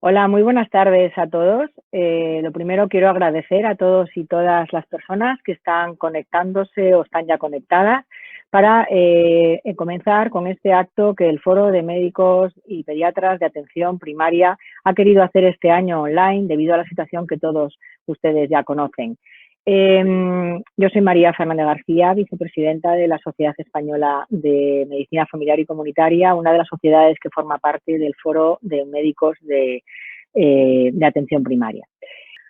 Hola, muy buenas tardes a todos. Lo primero quiero agradecer a todos y todas las personas que están conectándose o están ya conectadas para comenzar con este acto que el Foro de Médicos y Pediatras de Atención Primaria ha querido hacer este año online debido a la situación que todos ustedes ya conocen. Yo soy María Fernández García, vicepresidenta de la Sociedad Española de Medicina Familiar y Comunitaria, una de las sociedades que forma parte del Foro de Médicos de Atención Primaria.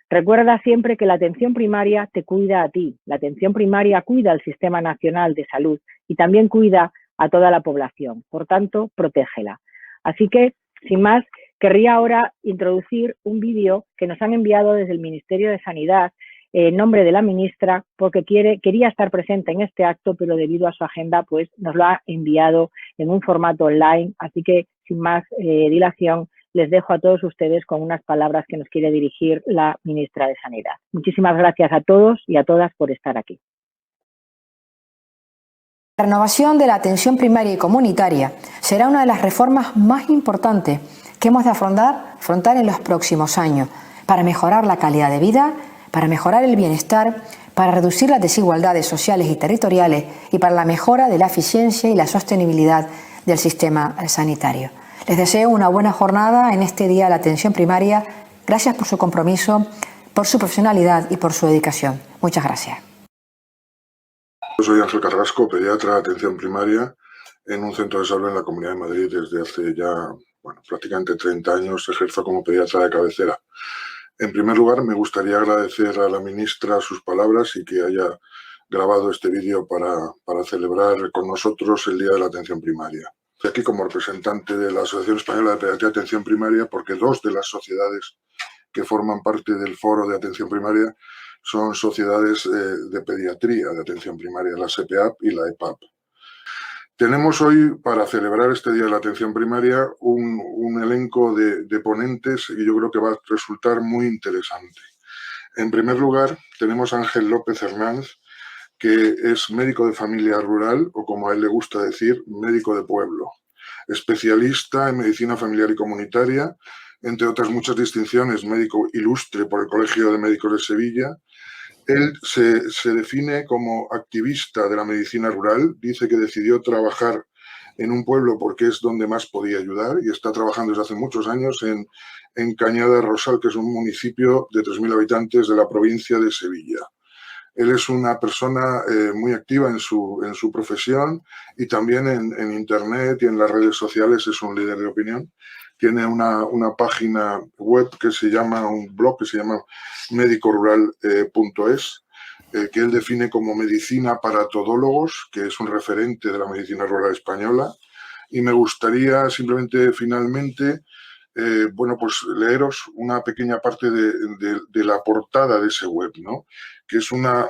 Recuerda siempre que la atención primaria te cuida a ti, la atención primaria cuida al Sistema Nacional de Salud y también cuida a toda la población, por tanto, protégela. Así que, sin más, querría ahora introducir un vídeo que nos han enviado desde el Ministerio de Sanidad en nombre de la ministra, porque quería estar presente en este acto, pero debido a su agenda, pues nos lo ha enviado en un formato online. Así que, sin más dilación, les dejo a todos ustedes con unas palabras que nos quiere dirigir la ministra de Sanidad. Muchísimas gracias a todos y a todas por estar aquí. La renovación de la atención primaria y comunitaria será una de las reformas más importantes que hemos de afrontar en los próximos años para mejorar la calidad de vida, para mejorar el bienestar, para reducir las desigualdades sociales y territoriales y para la mejora de la eficiencia y la sostenibilidad del sistema sanitario. Les deseo una buena jornada en este Día de la Atención Primaria. Gracias por su compromiso, por su profesionalidad y por su dedicación. Muchas gracias. Yo soy Ángel Carrasco, pediatra de atención primaria en un centro de salud en la Comunidad de Madrid desde hace ya prácticamente 30 años. Ejerzo como pediatra de cabecera. En primer lugar, me gustaría agradecer a la ministra sus palabras y que haya grabado este vídeo para celebrar con nosotros el Día de la Atención Primaria. Estoy aquí como representante de la Asociación Española de Pediatría de Atención Primaria porque dos de las sociedades que forman parte del Foro de Atención Primaria son sociedades de pediatría de atención primaria, la SEPEAP y la EPAP. Tenemos hoy, para celebrar este Día de la Atención Primaria, un elenco de ponentes y yo creo que va a resultar muy interesante. En primer lugar, tenemos a Ángel López Hernández, que es médico de familia rural, o como a él le gusta decir, médico de pueblo, especialista en medicina familiar y comunitaria, entre otras muchas distinciones, médico ilustre por el Colegio de Médicos de Sevilla. Él se define como activista de la medicina rural, dice que decidió trabajar en un pueblo porque es donde más podía ayudar y está trabajando desde hace muchos años en Cañada Rosal, que es un municipio de 3.000 habitantes de la provincia de Sevilla. Él es una persona muy activa en su profesión y también en Internet y en las redes sociales es un líder de opinión. Tiene una página web que se llama, un blog que se llama medicorural.es, que él define como medicina para todólogos, que es un referente de la medicina rural española. Y me gustaría simplemente, finalmente, pues leeros una pequeña parte de la portada de ese web, ¿no? Que es una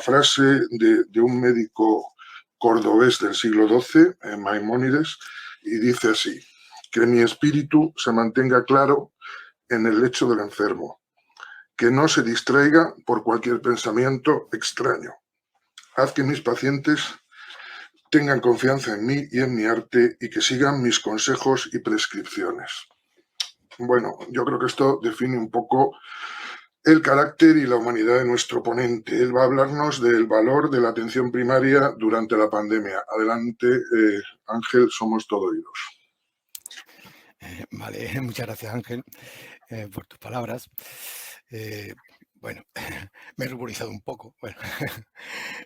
frase de un médico cordobés del siglo XII, Maimónides, y dice así: que mi espíritu se mantenga claro en el lecho del enfermo, que no se distraiga por cualquier pensamiento extraño. Haz que mis pacientes tengan confianza en mí y en mi arte y que sigan mis consejos y prescripciones. Bueno, yo creo que esto define un poco el carácter y la humanidad de nuestro ponente. Él va a hablarnos del valor de la atención primaria durante la pandemia. Adelante, Ángel, somos todo oídos. Vale, muchas gracias, Ángel, por tus palabras. Bueno, me he ruborizado un poco. Bueno,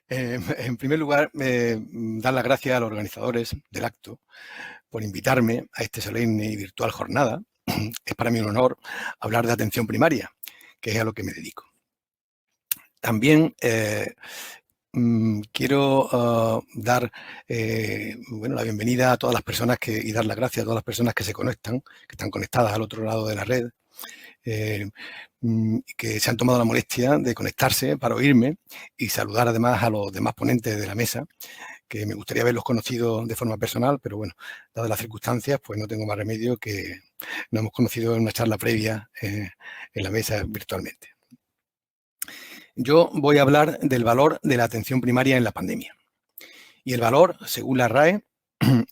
en primer lugar, dar las gracias a los organizadores del acto por invitarme a esta solemne y virtual jornada. Es para mí un honor hablar de atención primaria, que es a lo que me dedico. También quiero dar la bienvenida a todas las personas y dar las gracias a todas las personas que se conectan, que están conectadas al otro lado de la red, que se han tomado la molestia de conectarse para oírme y saludar además a los demás ponentes de la mesa, que me gustaría haberlos conocido de forma personal, pero bueno, dadas las circunstancias, pues no tengo más remedio que nos hemos conocido en una charla previa en la mesa virtualmente. Yo voy a hablar del valor de la atención primaria en la pandemia. Y el valor, según la RAE,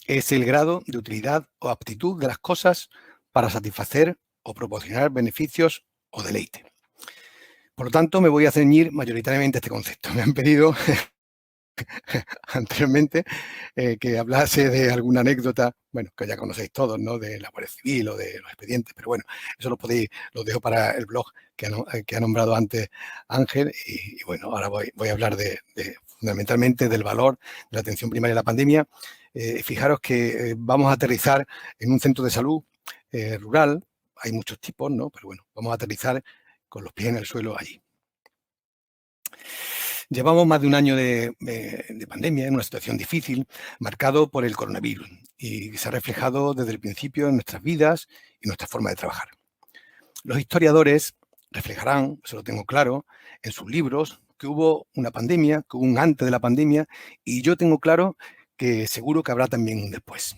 es el grado de utilidad o aptitud de las cosas para satisfacer o proporcionar beneficios o deleite. Por lo tanto, me voy a ceñir mayoritariamente a este concepto. Me han pedido anteriormente que hablase de alguna anécdota, bueno, que ya conocéis todos, ¿no? De la Guardia Civil o de los expedientes, pero bueno, eso lo dejo para el blog que ha nombrado antes Ángel y bueno, ahora voy a hablar fundamentalmente del valor de la atención primaria a la pandemia. Fijaros que vamos a aterrizar en un centro de salud rural, hay muchos tipos, ¿no? Pero bueno, vamos a aterrizar con los pies en el suelo allí. Llevamos más de un año de pandemia en una situación difícil, marcado por el coronavirus y se ha reflejado desde el principio en nuestras vidas y nuestra forma de trabajar. Los historiadores reflejarán, eso lo tengo claro, en sus libros que hubo una pandemia, que hubo un antes de la pandemia y yo tengo claro que seguro que habrá también un después.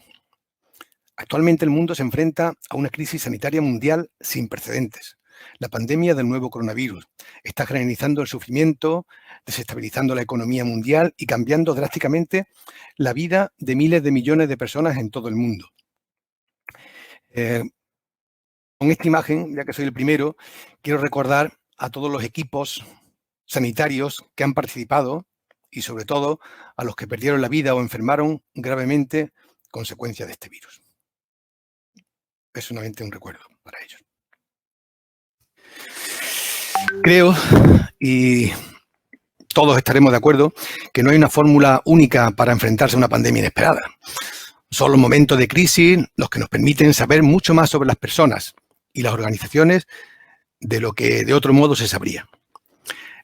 Actualmente el mundo se enfrenta a una crisis sanitaria mundial sin precedentes. La pandemia del nuevo coronavirus está generalizando el sufrimiento, desestabilizando la economía mundial y cambiando drásticamente la vida de miles de millones de personas en todo el mundo. Con esta imagen, ya que soy el primero, quiero recordar a todos los equipos sanitarios que han participado y sobre todo a los que perdieron la vida o enfermaron gravemente consecuencia de este virus. Es solamente un recuerdo para ellos. Creo, y todos estaremos de acuerdo, que no hay una fórmula única para enfrentarse a una pandemia inesperada. Son los momentos de crisis los que nos permiten saber mucho más sobre las personas y las organizaciones de lo que de otro modo se sabría.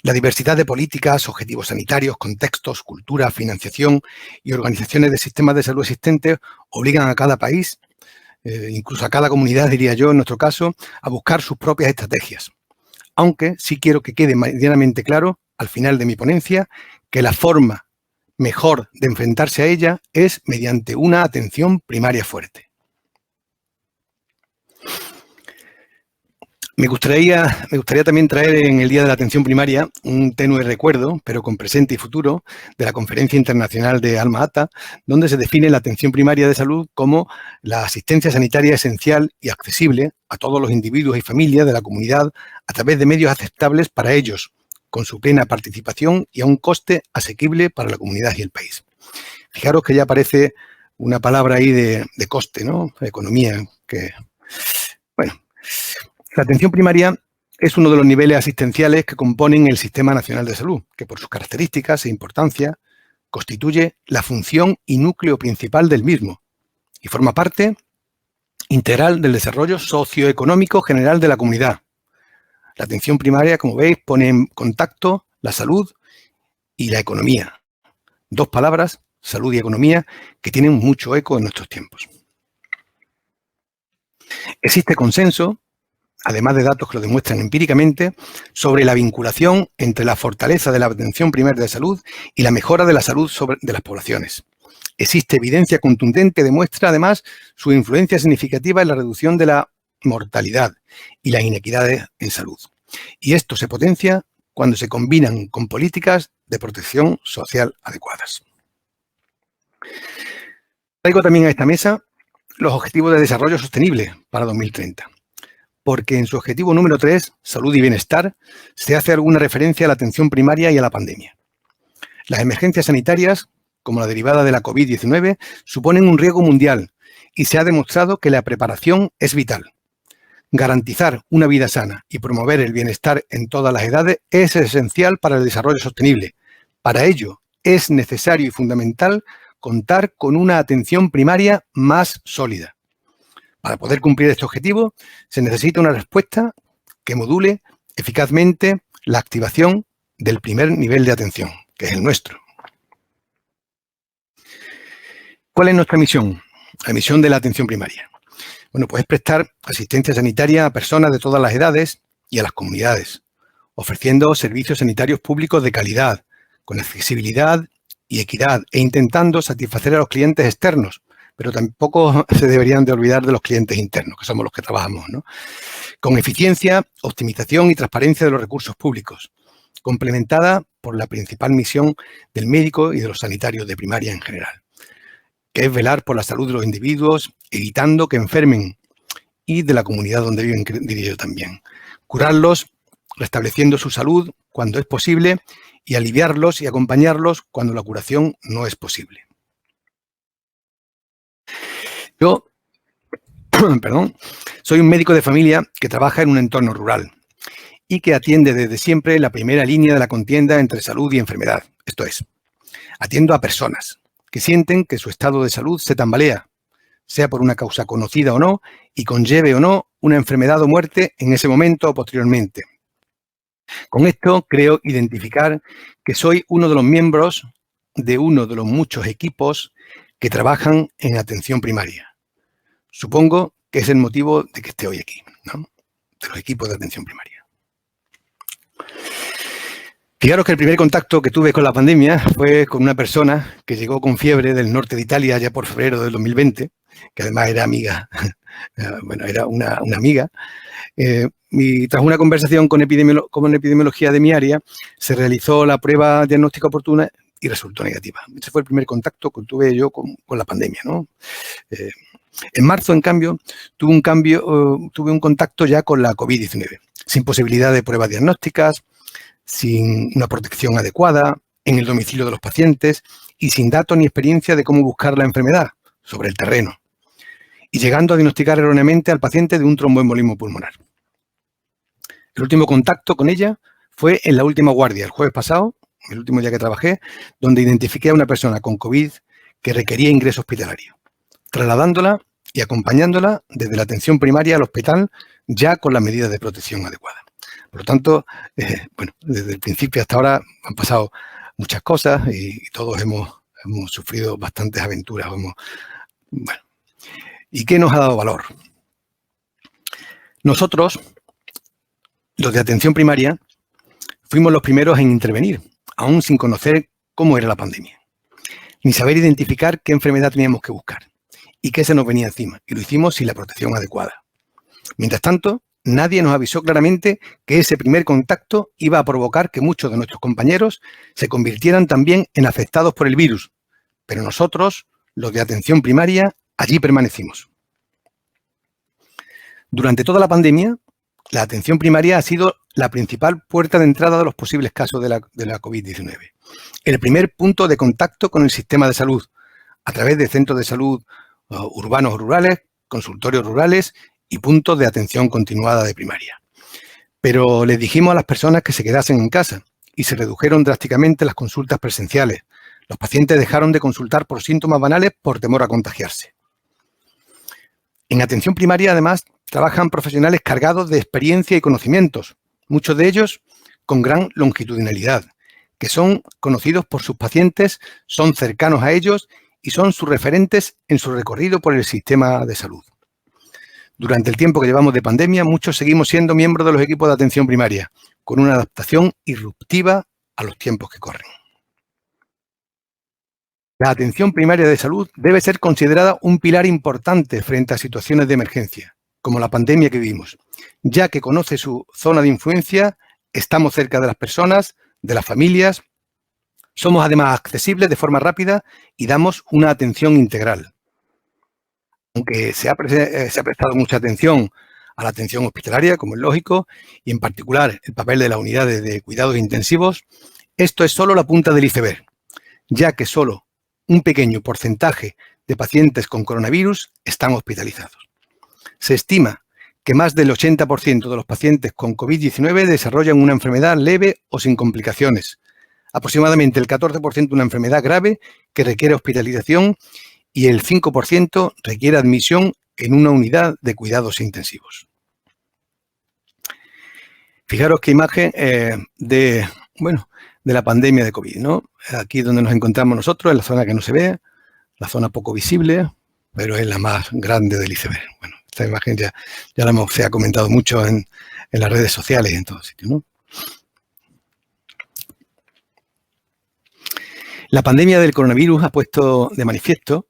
La diversidad de políticas, objetivos sanitarios, contextos, cultura, financiación y organizaciones de sistemas de salud existentes obligan a cada país, incluso a cada comunidad, diría yo, en nuestro caso, a buscar sus propias estrategias. Aunque sí quiero que quede medianamente claro, al final de mi ponencia, que la forma mejor de enfrentarse a ella es mediante una atención primaria fuerte. Me gustaría también traer en el Día de la Atención Primaria un tenue recuerdo, pero con presente y futuro, de la Conferencia Internacional de Alma-Ata, donde se define la atención primaria de salud como la asistencia sanitaria esencial y accesible a todos los individuos y familias de la comunidad a través de medios aceptables para ellos, con su plena participación y a un coste asequible para la comunidad y el país. Fijaros que ya aparece una palabra ahí de coste, ¿no? Economía, que, bueno. La atención primaria es uno de los niveles asistenciales que componen el Sistema Nacional de Salud, que por sus características e importancia constituye la función y núcleo principal del mismo y forma parte integral del desarrollo socioeconómico general de la comunidad. La atención primaria, como veis, pone en contacto la salud y la economía. Dos palabras, salud y economía, que tienen mucho eco en nuestros tiempos. Existe consenso, además de datos que lo demuestran empíricamente, sobre la vinculación entre la fortaleza de la atención primaria de salud y la mejora de la salud de las poblaciones. Existe evidencia contundente que demuestra además su influencia significativa en la reducción de la mortalidad y las inequidades en salud. Y esto se potencia cuando se combinan con políticas de protección social adecuadas. Traigo también a esta mesa los Objetivos de Desarrollo Sostenible para 2030. Porque en su objetivo número 3, salud y bienestar, se hace alguna referencia a la atención primaria y a la pandemia. Las emergencias sanitarias, como la derivada de la COVID-19, suponen un riesgo mundial y se ha demostrado que la preparación es vital. Garantizar una vida sana y promover el bienestar en todas las edades es esencial para el desarrollo sostenible. Para ello, es necesario y fundamental contar con una atención primaria más sólida. Para poder cumplir este objetivo, se necesita una respuesta que module eficazmente la activación del primer nivel de atención, que es el nuestro. ¿Cuál es nuestra misión? La misión de la atención primaria. Bueno, pues es prestar asistencia sanitaria a personas de todas las edades y a las comunidades, ofreciendo servicios sanitarios públicos de calidad, con accesibilidad y equidad, e intentando satisfacer a los clientes externos, pero tampoco se deberían de olvidar de los clientes internos, que somos los que trabajamos, ¿no? Con eficiencia, optimización y transparencia de los recursos públicos, complementada por la principal misión del médico y de los sanitarios de primaria en general, que es velar por la salud de los individuos, evitando que enfermen y de la comunidad donde viven, diría yo también. Curarlos, restableciendo su salud cuando es posible y aliviarlos y acompañarlos cuando la curación no es posible. Yo, perdón, soy un médico de familia que trabaja en un entorno rural y que atiende desde siempre la primera línea de la contienda entre salud y enfermedad. Esto es, atiendo a personas que sienten que su estado de salud se tambalea, sea por una causa conocida o no, y conlleve o no una enfermedad o muerte en ese momento o posteriormente. Con esto creo identificar que soy uno de los miembros de uno de los muchos equipos que trabajan en atención primaria. Supongo que es el motivo de que esté hoy aquí, ¿no? De los equipos de atención primaria. Fijaros que el primer contacto que tuve con la pandemia fue con una persona que llegó con fiebre del norte de Italia ya por febrero del 2020, que además era amiga, bueno, era una amiga, y tras una conversación con epidemiología de mi área, se realizó la prueba diagnóstica oportuna y resultó negativa. Ese fue el primer contacto que tuve yo con la pandemia, ¿no? En marzo, en cambio, tuve un contacto ya con la COVID-19, sin posibilidad de pruebas diagnósticas, sin una protección adecuada, en el domicilio de los pacientes y sin datos ni experiencia de cómo buscar la enfermedad sobre el terreno, y llegando a diagnosticar erróneamente al paciente de un tromboembolismo pulmonar. El último contacto con ella fue en la última guardia, el jueves pasado, el último día que trabajé, donde identifiqué a una persona con COVID que requería ingreso hospitalario, trasladándola y acompañándola desde la atención primaria al hospital ya con las medidas de protección adecuadas. Por lo tanto, bueno, desde el principio hasta ahora han pasado muchas cosas y todos hemos sufrido bastantes aventuras. Bueno. ¿Y qué nos ha dado valor? Nosotros, los de atención primaria, fuimos los primeros en intervenir, aún sin conocer cómo era la pandemia, ni saber identificar qué enfermedad teníamos que buscar y qué se nos venía encima, y lo hicimos sin la protección adecuada. Mientras tanto, nadie nos avisó claramente que ese primer contacto iba a provocar que muchos de nuestros compañeros se convirtieran también en afectados por el virus, pero nosotros, los de atención primaria, allí permanecimos. Durante toda la pandemia, la atención primaria ha sido la principal puerta de entrada de los posibles casos de la COVID-19. El primer punto de contacto con el sistema de salud, a través de centros de salud urbanos o rurales, consultorios rurales y puntos de atención continuada de primaria. Pero les dijimos a las personas que se quedasen en casa y se redujeron drásticamente las consultas presenciales. Los pacientes dejaron de consultar por síntomas banales por temor a contagiarse. En atención primaria, además, trabajan profesionales cargados de experiencia y conocimientos, muchos de ellos con gran longitudinalidad, que son conocidos por sus pacientes, son cercanos a ellos y son sus referentes en su recorrido por el sistema de salud. Durante el tiempo que llevamos de pandemia, muchos seguimos siendo miembros de los equipos de atención primaria, con una adaptación irruptiva a los tiempos que corren. La atención primaria de salud debe ser considerada un pilar importante frente a situaciones de emergencia, como la pandemia que vivimos, ya que conoce su zona de influencia, estamos cerca de las personas, de las familias, somos además accesibles de forma rápida y damos una atención integral. Aunque se ha prestado mucha atención a la atención hospitalaria, como es lógico, y en particular el papel de las unidades de cuidados intensivos, esto es solo la punta del iceberg, ya que solo un pequeño porcentaje de pacientes con coronavirus están hospitalizados. Se estima que más del 80% de los pacientes con COVID-19 desarrollan una enfermedad leve o sin complicaciones, aproximadamente el 14% una enfermedad grave que requiere hospitalización y el 5% requiere admisión en una unidad de cuidados intensivos. Fijaros qué imagen de la pandemia de COVID, ¿no? Aquí es donde nos encontramos nosotros, en la zona que no se ve, la zona poco visible, pero es la más grande del iceberg. Bueno, esta imagen se ha comentado mucho en las redes sociales y en todos sitios, ¿no? La pandemia del coronavirus ha puesto de manifiesto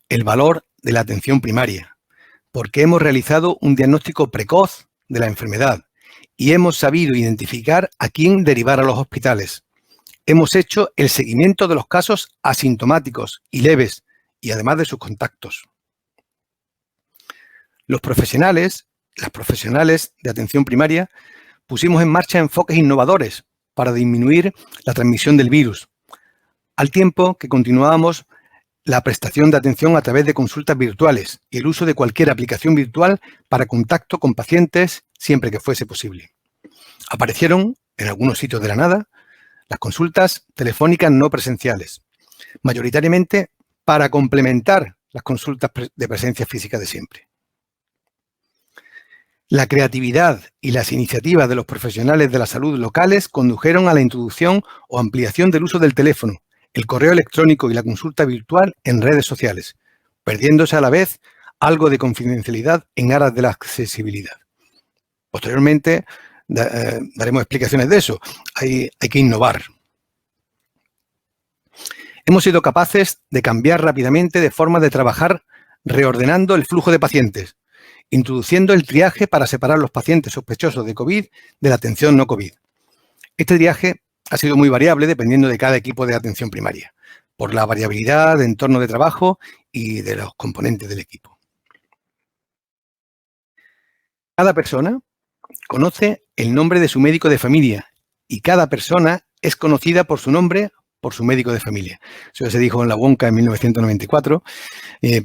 el valor de la atención primaria, porque hemos realizado un diagnóstico precoz de la enfermedad y hemos sabido identificar a quién derivar a los hospitales. Hemos hecho el seguimiento de los casos asintomáticos y leves y además de sus contactos. Los profesionales, las profesionales de atención primaria, pusimos en marcha enfoques innovadores para disminuir la transmisión del virus, al tiempo que continuábamos la prestación de atención a través de consultas virtuales y el uso de cualquier aplicación virtual para contacto con pacientes siempre que fuese posible. Aparecieron, en algunos sitios de la nada, las consultas telefónicas no presenciales, mayoritariamente para complementar las consultas de presencia física de siempre. La creatividad y las iniciativas de los profesionales de la salud locales condujeron a la introducción o ampliación del uso del teléfono, el correo electrónico y la consulta virtual en redes sociales, perdiéndose a la vez algo de confidencialidad en aras de la accesibilidad. Posteriormente daremos explicaciones de eso. Hay que innovar. Hemos sido capaces de cambiar rápidamente de forma de trabajar reordenando el flujo de pacientes, introduciendo el triaje para separar los pacientes sospechosos de COVID de la atención no COVID. Este triaje ha sido muy variable dependiendo de cada equipo de atención primaria, por la variabilidad de entorno de trabajo y de los componentes del equipo. Cada persona conoce el nombre de su médico de familia y cada persona es conocida por su nombre por su médico de familia. Eso se dijo en la WONCA en 1994,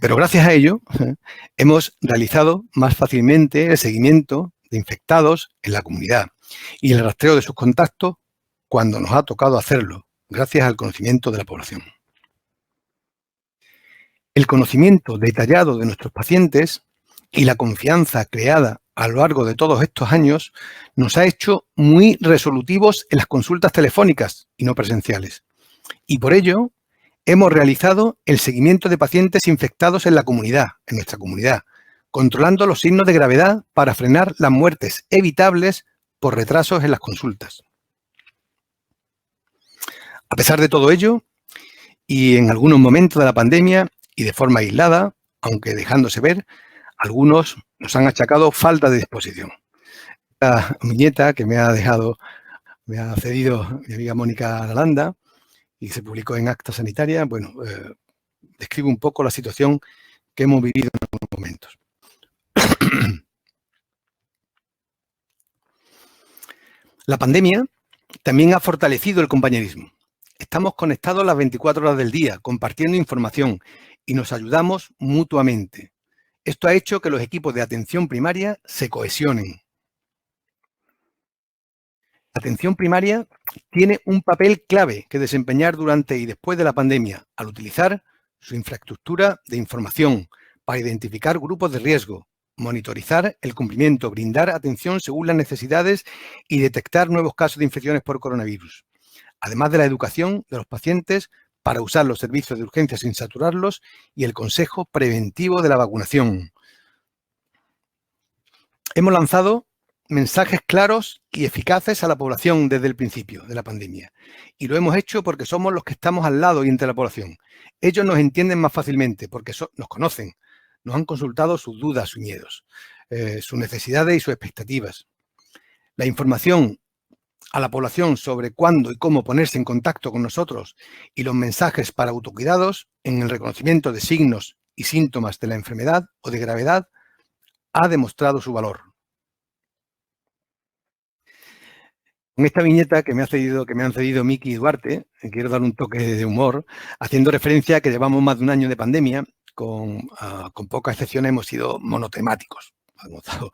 pero gracias a ello hemos realizado más fácilmente el seguimiento de infectados en la comunidad y el rastreo de sus contactos cuando nos ha tocado hacerlo, gracias al conocimiento de la población. El conocimiento detallado de nuestros pacientes y la confianza creada a lo largo de todos estos años nos ha hecho muy resolutivos en las consultas telefónicas y no presenciales. Y por ello hemos realizado el seguimiento de pacientes infectados en la comunidad, en nuestra comunidad, controlando los signos de gravedad para frenar las muertes evitables por retrasos en las consultas. A pesar de todo ello, y en algunos momentos de la pandemia y de forma aislada, aunque dejándose ver, algunos nos han achacado falta de disposición. La viñeta que me ha cedido mi amiga Mónica Lalanda y se publicó en Acta Sanitaria, bueno, describe un poco la situación que hemos vivido en algunos momentos. La pandemia también ha fortalecido el compañerismo. Estamos conectados las 24 horas del día, compartiendo información y nos ayudamos mutuamente. Esto ha hecho que los equipos de atención primaria se cohesionen. La atención primaria tiene un papel clave que desempeñar durante y después de la pandemia al utilizar su infraestructura de información para identificar grupos de riesgo, monitorizar el cumplimiento, brindar atención según las necesidades y detectar nuevos casos de infecciones por coronavirus. Además de la educación de los pacientes para usar los servicios de urgencia sin saturarlos y el consejo preventivo de la vacunación. Hemos lanzado mensajes claros y eficaces a la población desde el principio de la pandemia. Y lo hemos hecho porque somos los que estamos al lado y entre la población. Ellos nos entienden más fácilmente porque nos conocen, nos han consultado sus dudas, sus miedos, sus necesidades y sus expectativas. La información a la población sobre cuándo y cómo ponerse en contacto con nosotros y los mensajes para autocuidados en el reconocimiento de signos y síntomas de la enfermedad o de gravedad ha demostrado su valor. En esta viñeta que me han cedido Miki y Duarte, quiero dar un toque de humor, haciendo referencia a que llevamos más de un año de pandemia, con pocas excepciones hemos sido monotemáticos. Hemos dado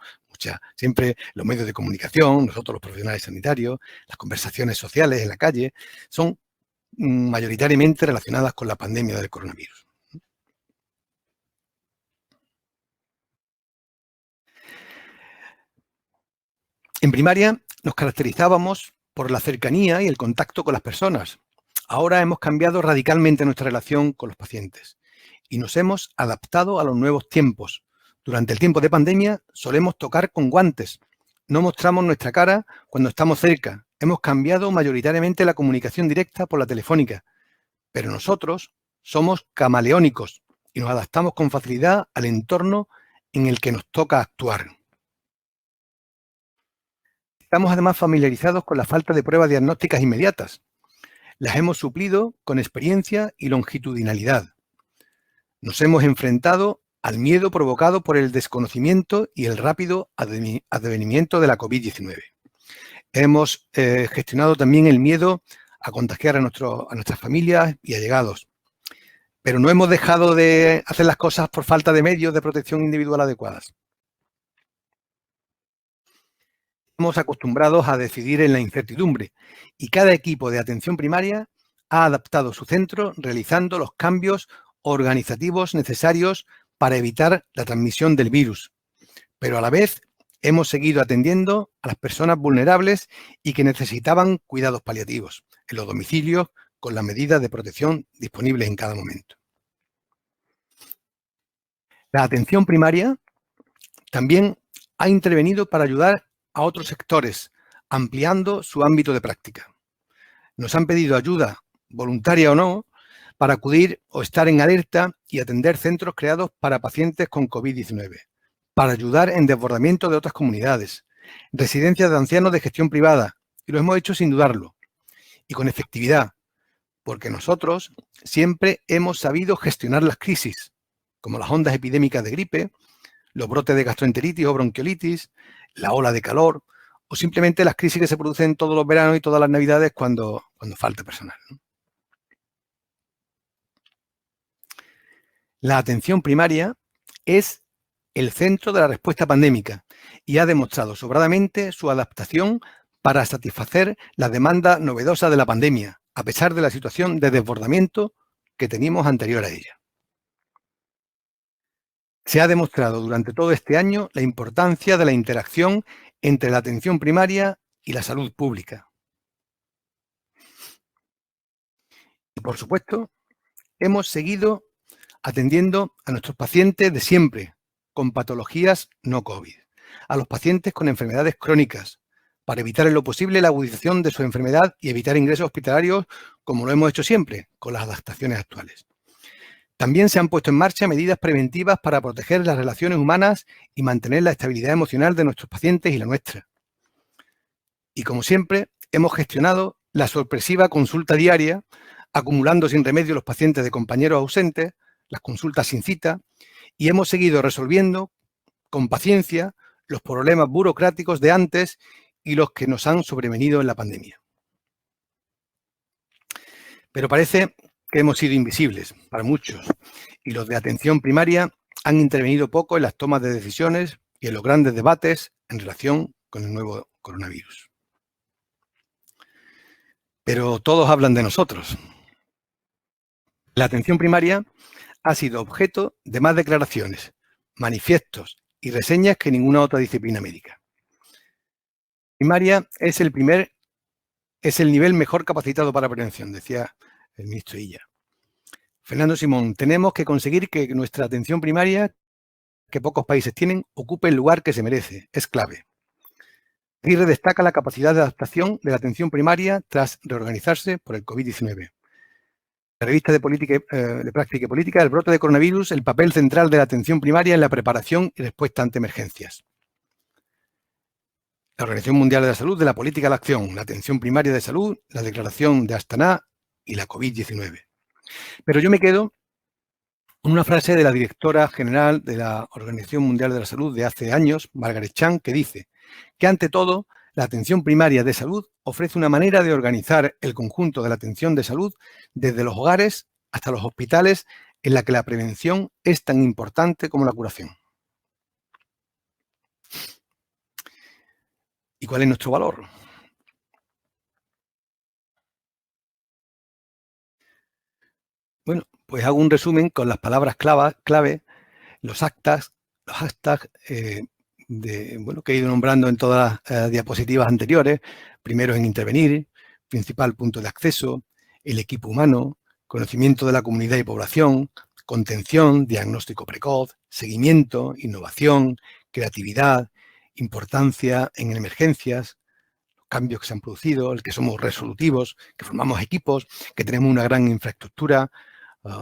siempre los medios de comunicación, nosotros los profesionales sanitarios, las conversaciones sociales en la calle, son mayoritariamente relacionadas con la pandemia del coronavirus. En primaria nos caracterizábamos por la cercanía y el contacto con las personas. Ahora hemos cambiado radicalmente nuestra relación con los pacientes y nos hemos adaptado a los nuevos tiempos. Durante el tiempo de pandemia solemos tocar con guantes. No mostramos nuestra cara cuando estamos cerca. Hemos cambiado mayoritariamente la comunicación directa por la telefónica. Pero nosotros somos camaleónicos y nos adaptamos con facilidad al entorno en el que nos toca actuar. Estamos además familiarizados con la falta de pruebas diagnósticas inmediatas. Las hemos suplido con experiencia y longitudinalidad. Nos hemos enfrentado al miedo provocado por el desconocimiento y el rápido advenimiento de la COVID-19. Hemos gestionado también el miedo a contagiar a nuestras familias y allegados, pero no hemos dejado de hacer las cosas por falta de medios de protección individual adecuadas. Estamos acostumbrados a decidir en la incertidumbre y cada equipo de atención primaria ha adaptado su centro realizando los cambios organizativos necesarios para evitar la transmisión del virus, pero a la vez hemos seguido atendiendo a las personas vulnerables y que necesitaban cuidados paliativos en los domicilios con las medidas de protección disponibles en cada momento. La atención primaria también ha intervenido para ayudar a otros sectores, ampliando su ámbito de práctica. Nos han pedido ayuda, voluntaria o no, para acudir o estar en alerta y atender centros creados para pacientes con COVID-19, para ayudar en desbordamiento de otras comunidades, residencias de ancianos de gestión privada, y lo hemos hecho sin dudarlo, y con efectividad, porque nosotros siempre hemos sabido gestionar las crisis, como las ondas epidémicas de gripe, los brotes de gastroenteritis o bronquiolitis, la ola de calor, o simplemente las crisis que se producen todos los veranos y todas las navidades cuando falta personal, ¿no? La atención primaria es el centro de la respuesta pandémica y ha demostrado sobradamente su adaptación para satisfacer la demanda novedosa de la pandemia, a pesar de la situación de desbordamiento que teníamos anterior a ella. Se ha demostrado durante todo este año la importancia de la interacción entre la atención primaria y la salud pública. Y, por supuesto, hemos seguido atendiendo a nuestros pacientes de siempre, con patologías no COVID, a los pacientes con enfermedades crónicas, para evitar en lo posible la agudización de su enfermedad y evitar ingresos hospitalarios, como lo hemos hecho siempre, con las adaptaciones actuales. También se han puesto en marcha medidas preventivas para proteger las relaciones humanas y mantener la estabilidad emocional de nuestros pacientes y la nuestra. Y como siempre, hemos gestionado la sorpresiva consulta diaria, acumulando sin remedio los pacientes de compañeros ausentes, las consultas sin cita, y hemos seguido resolviendo con paciencia los problemas burocráticos de antes y los que nos han sobrevenido en la pandemia. Pero parece que hemos sido invisibles para muchos y los de atención primaria han intervenido poco en las tomas de decisiones y en los grandes debates en relación con el nuevo coronavirus. Pero todos hablan de nosotros. La atención primaria ha sido objeto de más declaraciones, manifiestos y reseñas que ninguna otra disciplina médica. Primaria es el nivel mejor capacitado para prevención, decía el ministro Illa. Fernando Simón, tenemos que conseguir que nuestra atención primaria, que pocos países tienen, ocupe el lugar que se merece. Es clave. Aguirre destaca la capacidad de adaptación de la atención primaria tras reorganizarse por el COVID-19. La revista de Práctica y Política, el brote de coronavirus, el papel central de la atención primaria en la preparación y respuesta ante emergencias. La Organización Mundial de la Salud, de la política a la acción, la atención primaria de salud, la declaración de Astana y la COVID-19. Pero yo me quedo con una frase de la directora general de la Organización Mundial de la Salud de hace años, Margaret Chan, que dice que ante todo la atención primaria de salud ofrece una manera de organizar el conjunto de la atención de salud desde los hogares hasta los hospitales, en la que la prevención es tan importante como la curación. ¿Y cuál es nuestro valor? Bueno, pues hago un resumen con las palabras clave, los hashtags que he ido nombrando en todas las diapositivas anteriores. Primero en intervenir, principal punto de acceso, el equipo humano, conocimiento de la comunidad y población, contención, diagnóstico precoz, seguimiento, innovación, creatividad, importancia en emergencias, los cambios que se han producido, el que somos resolutivos, que formamos equipos, que tenemos una gran infraestructura,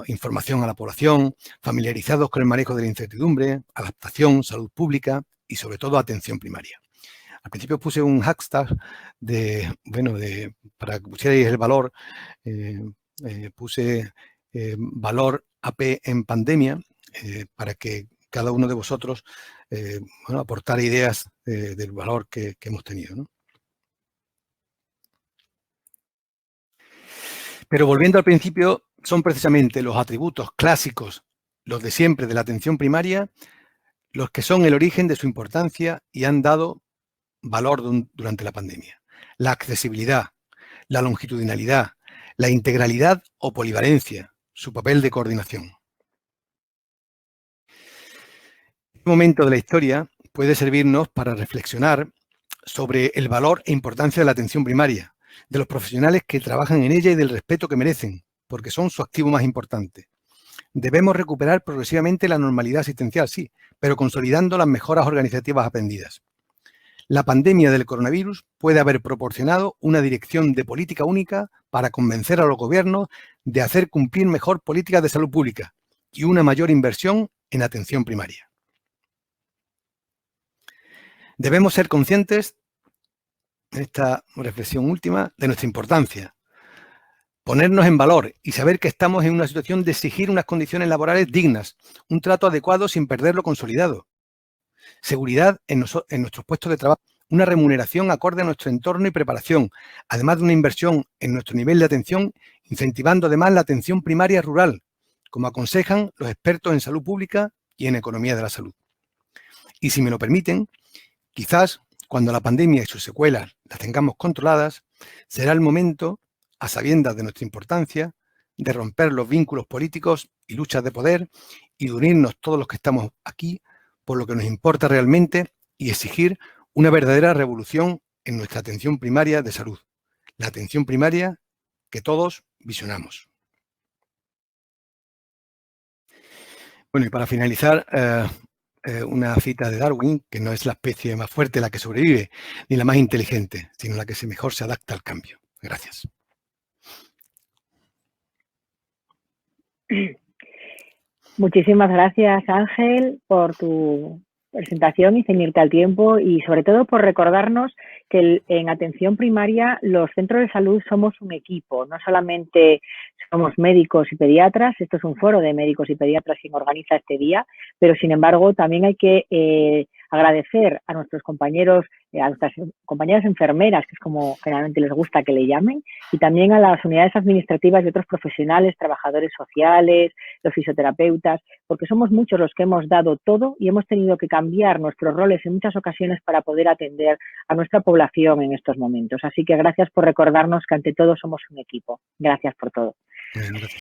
información a la población, familiarizados con el manejo de la incertidumbre, adaptación, salud pública y sobre todo atención primaria. Al principio puse un hashtag para que pusierais el valor, puse valor AP en pandemia, para que cada uno de vosotros bueno, aportar ideas del valor que hemos tenido, ¿no? Pero volviendo al principio, son precisamente los atributos clásicos, los de siempre de la atención primaria, los que son el origen de su importancia y han dado valor durante la pandemia. La accesibilidad, la longitudinalidad, la integralidad o polivalencia, su papel de coordinación. Este momento de la historia puede servirnos para reflexionar sobre el valor e importancia de la atención primaria, de los profesionales que trabajan en ella y del respeto que merecen, porque son su activo más importante. Debemos recuperar progresivamente la normalidad asistencial, sí, pero consolidando las mejoras organizativas aprendidas. La pandemia del coronavirus puede haber proporcionado una dirección de política única para convencer a los gobiernos de hacer cumplir mejor políticas de salud pública y una mayor inversión en atención primaria. Debemos ser conscientes, en esta reflexión última, de nuestra importancia. Ponernos en valor y saber que estamos en una situación de exigir unas condiciones laborales dignas, un trato adecuado sin perder lo consolidado, seguridad en nuestros puestos de trabajo, una remuneración acorde a nuestro entorno y preparación, además de una inversión en nuestro nivel de atención, incentivando además la atención primaria rural, como aconsejan los expertos en salud pública y en economía de la salud. Y si me lo permiten, quizás cuando la pandemia y sus secuelas las tengamos controladas, será el momento, a sabiendas de nuestra importancia, de romper los vínculos políticos y luchas de poder y de unirnos todos los que estamos aquí por lo que nos importa realmente y exigir una verdadera revolución en nuestra atención primaria de salud, la atención primaria que todos visionamos. Bueno, y para finalizar, una cita de Darwin, que no es la especie más fuerte la que sobrevive, ni la más inteligente, sino la que mejor se adapta al cambio. Gracias. Muchísimas gracias, Ángel, por tu presentación y ceñirte al tiempo y sobre todo por recordarnos que en atención primaria los centros de salud somos un equipo, no solamente somos médicos y pediatras, esto es un foro de médicos y pediatras quien organiza este día, pero sin embargo también hay que agradecer a nuestros compañeros, a nuestras compañeras enfermeras, que es como generalmente les gusta que le llamen, y también a las unidades administrativas y otros profesionales, trabajadores sociales, los fisioterapeutas, porque somos muchos los que hemos dado todo y hemos tenido que cambiar nuestros roles en muchas ocasiones para poder atender a nuestra población en estos momentos. Así que gracias por recordarnos que ante todo somos un equipo. Gracias por todo. Gracias.